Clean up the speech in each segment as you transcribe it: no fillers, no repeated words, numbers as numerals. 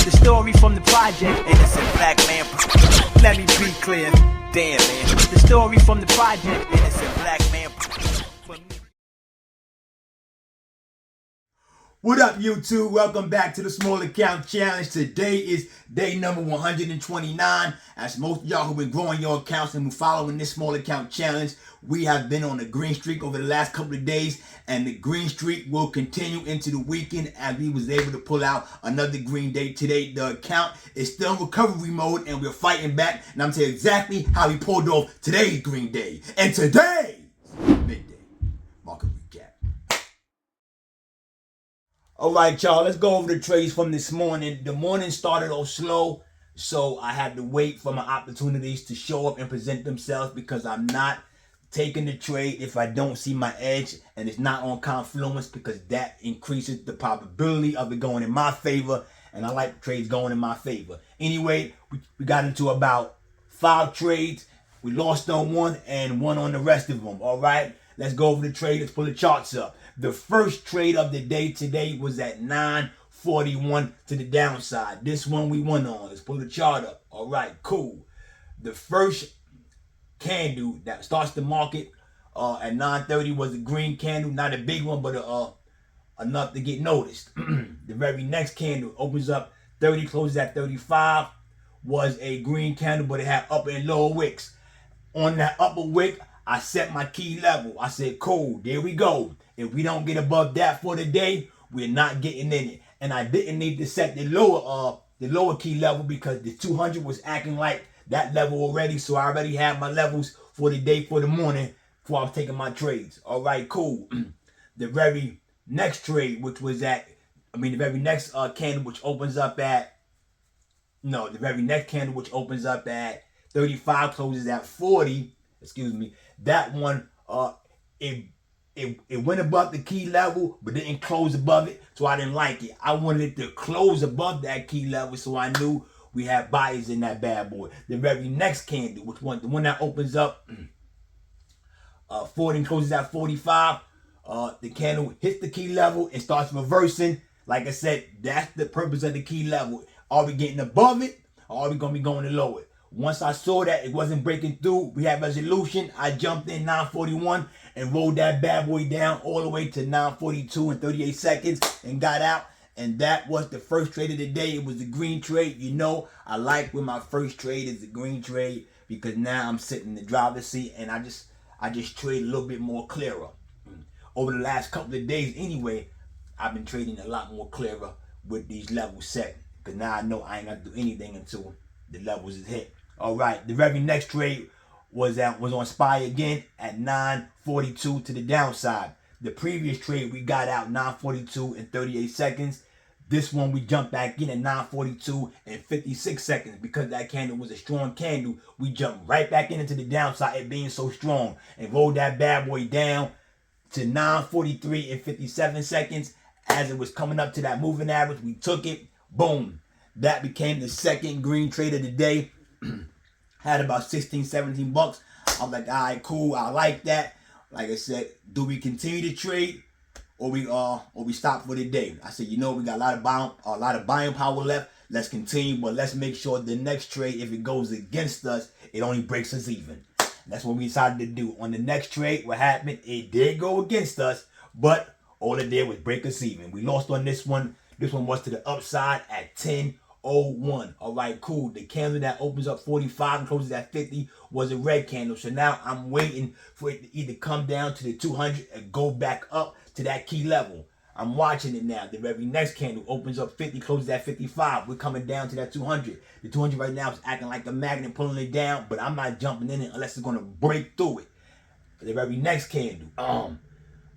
The story from the project, innocent black man. Let me be clear. Damn, man. The story from the project, innocent black man. What up, YouTube? Welcome back to the Small Account Challenge. Today is day number 129. As most of y'all who've been growing your accounts and been following this Small Account Challenge, we have been on a green streak over the last couple of days, and the green streak will continue into the weekend as we was able to pull out another green day today. The account is still in recovery mode, and we're fighting back, and I'm telling you exactly how we pulled off today's green day and today's midday market recap. All right, y'all, let's go over the trades from this morning. The morning started off slow, so I had to wait for my opportunities to show up and present themselves because I'm not taking the trade if I don't see my edge and it's not on confluence, because that increases the probability of it going in my favor, and I like trades going in my favor. Anyway, we got into about 5 trades. We lost on one and won on the rest of them. All right, let's go over the trade. Let's pull the charts up. The first trade of the day today was at 941 to the downside. This one we won on. Let's pull the chart up. All right, cool. The first candle that starts the market at 9:30 was a green candle, not a big one, but enough to get noticed. The very next candle opens up 30, closes at 35, was a green candle, but it had upper and lower wicks. On that upper wick, I set my key level. I said, cool, there we go. If we don't get above that for the day, we're not getting in it. And I didn't need to set the lower key level because the 200 was acting like that level already. So I already had my levels for the day, for the morning, before I was taking my trades. All right, cool. The very next trade, which was the very next candle, which opens up at, the very next candle, which opens up at 35, closes at 40. Excuse me. That one, it went above the key level, but didn't close above it, so I didn't like it. I wanted it to close above that key level, so I knew we had buyers in that bad boy. The very next candle, the one that opens up 40 and closes at 45, the candle hits the key level and starts reversing. Like I said, that's the purpose of the key level. Are we getting above it, or are we going to be going below it? Once I saw that it wasn't breaking through, we had resolution, I jumped in 941 and rolled that bad boy down all the way to 942 and 38 seconds and got out. And that was the first trade of the day. It was the green trade. You know, I like when my first trade is the green trade because now I'm sitting in the driver's seat and I just trade a little bit more clearer. Over the last couple of days anyway, I've been trading a lot more clearer with these levels set because now I know I ain't got to do anything until the levels is hit. All right, the very next trade was on SPY again at 942 to the downside. The previous trade we got out 942 in 38 seconds. This one we jumped back in at 942 in 56 seconds. Because that candle was a strong candle, we jumped right back into the downside, it being so strong, and rolled that bad boy down to 943 in 57 seconds. As it was coming up to that moving average, we took it, boom. That became the second green trade of the day. Had about 16, 17 bucks. I'm like, all right, cool. I like that. Like I said, do we continue to trade or we stop for the day? I said, we got a lot of buying power left. Let's continue, but let's make sure the next trade, if it goes against us, it only breaks us even. That's what we decided to do. On the next trade, what happened? It did go against us, but all it did was break us even. We lost on this one. This one was to the upside at 10.01. All right, cool. The candle that opens up 45 and closes at 50 was a red candle. So now I'm waiting for it to either come down to the 200 and go back up to that key level. I'm watching it now. The very next candle opens up 50, closes at 55. We're coming down to that 200. The 200 right now is acting like a magnet, pulling it down, but I'm not jumping in it unless it's going to break through it. The very next candle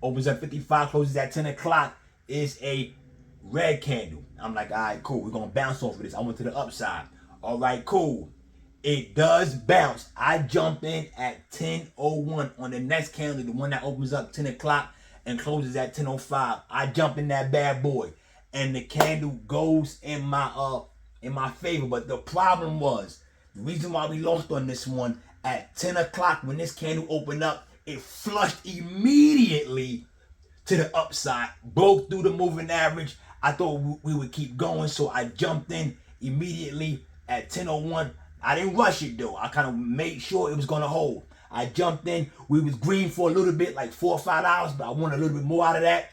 opens at 55, closes at 10 o'clock, is a red candle. I'm like, all right, cool. We're going to bounce off of this. I went to the upside. All right, cool. It does bounce. I jump in at 10.01 on the next candle, the one that opens up 10 o'clock and closes at 10.05. I jump in that bad boy, and the candle goes in my favor. But the problem was, the reason why we lost on this one, at 10 o'clock when this candle opened up, it flushed immediately to the upside, broke through the moving average. I thought we would keep going, so I jumped in immediately at 10:01. I didn't rush it though. I kind of made sure it was gonna hold. I jumped in. We was green for a little bit, like 4 or 5 hours, but I wanted a little bit more out of that.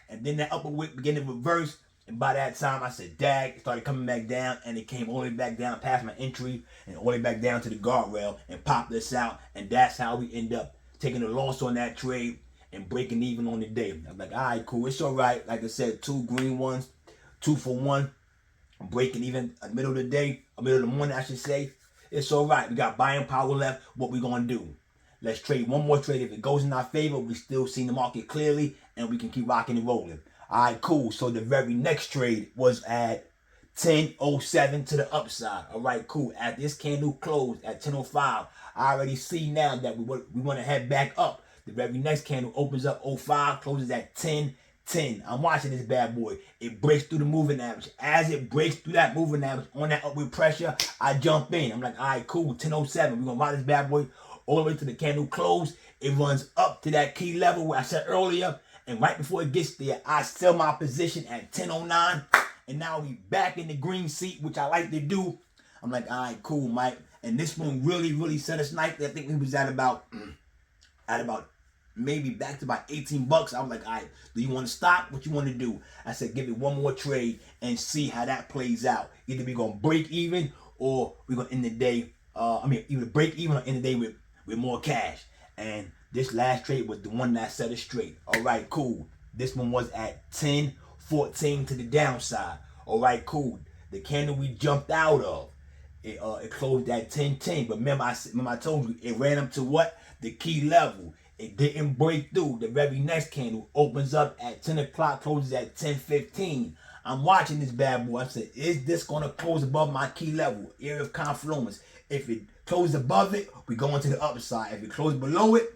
And then that upper wick began to reverse. And by that time, I said, dag, it started coming back down, and it came all the way back down past my entry and all the way back down to the guardrail and popped this out. And that's how we end up taking a loss on that trade and breaking even on the day. I'm like, all right, cool. It's all right. Like I said, 2 green ones, 2 for 1. Breaking even in the middle of the day, middle of the morning, I should say. It's all right. We got buying power left. What we going to do? Let's trade one more trade. If it goes in our favor, we still see the market clearly, and we can keep rocking and rolling. All right, cool. So the very next trade was at 10:07 to the upside. All right, cool. At this candle closed at 10:05, I already see now that we want to head back up. The very next candle opens up 05, closes at 10:10. I'm watching this bad boy. It breaks through the moving average. As it breaks through that moving average on that upward pressure, I jump in. I'm like, all right, cool. 10:07. We're gonna ride this bad boy all the way to the candle close. It runs up to that key level where I said earlier. And right before it gets there, I sell my position at 10:09. And now we back in the green seat, which I like to do. I'm like, all right, cool, Mike. And this one really set us nice. I think we was at about maybe back to about 18 bucks. I was like, all right, do you want to stop? What you want to do? I said, give it one more trade and see how that plays out. Either we going to break even or we're going to end the day. Either break even or end the day with more cash. And this last trade was the one that set us straight. All right, cool. This one was at 10:14 to the downside. All right, cool. The candle we jumped out of, it closed at 10:10. But remember I told you, it ran up to what? The key level. It didn't break through. The very next candle opens up at 10 o'clock, closes at 10:15. I'm watching this bad boy. I said, is this going to close above my key level, area of confluence? If it closes above it, we go into the upside. If it closes below it,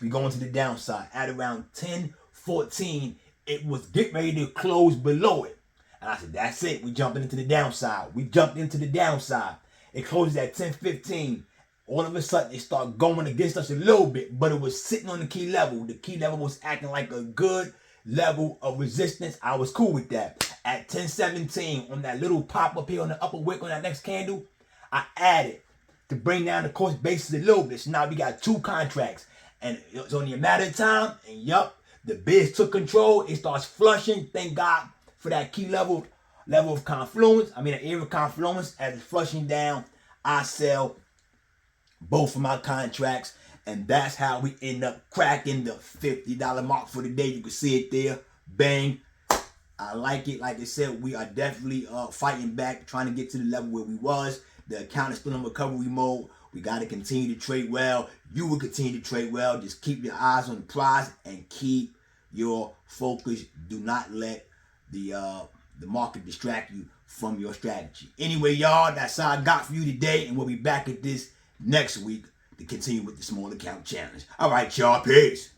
we go into the downside. At around 10:14, it was getting ready to close below it. And I said, that's it. We jumping into the downside. We jumped into the downside. It closes at 10:15. All of a sudden, it started going against us a little bit, but it was sitting on the key level. The key level was acting like a good level of resistance. I was cool with that. At 10:17, on that little pop up here on the upper wick on that next candle, I added to bring down the cost basis a little bit. So now we got 2 contracts. And it was only a matter of time. And yup, the bids took control. It starts flushing. Thank God for that key level of confluence. The area of confluence. As it's flushing down, I sell both of my contracts. And that's how we end up cracking the $50 mark for the day. You can see it there. Bang. I like it. Like I said, we are definitely fighting back, trying to get to the level where we was. The account is still in recovery mode. We got to continue to trade well. You will continue to trade well. Just keep your eyes on the prize and keep your focus. Do not let the market distract you from your strategy. Anyway, y'all, that's all I got for you today. And we'll be back at this next week to continue with the small account challenge. All right, y'all. Peace.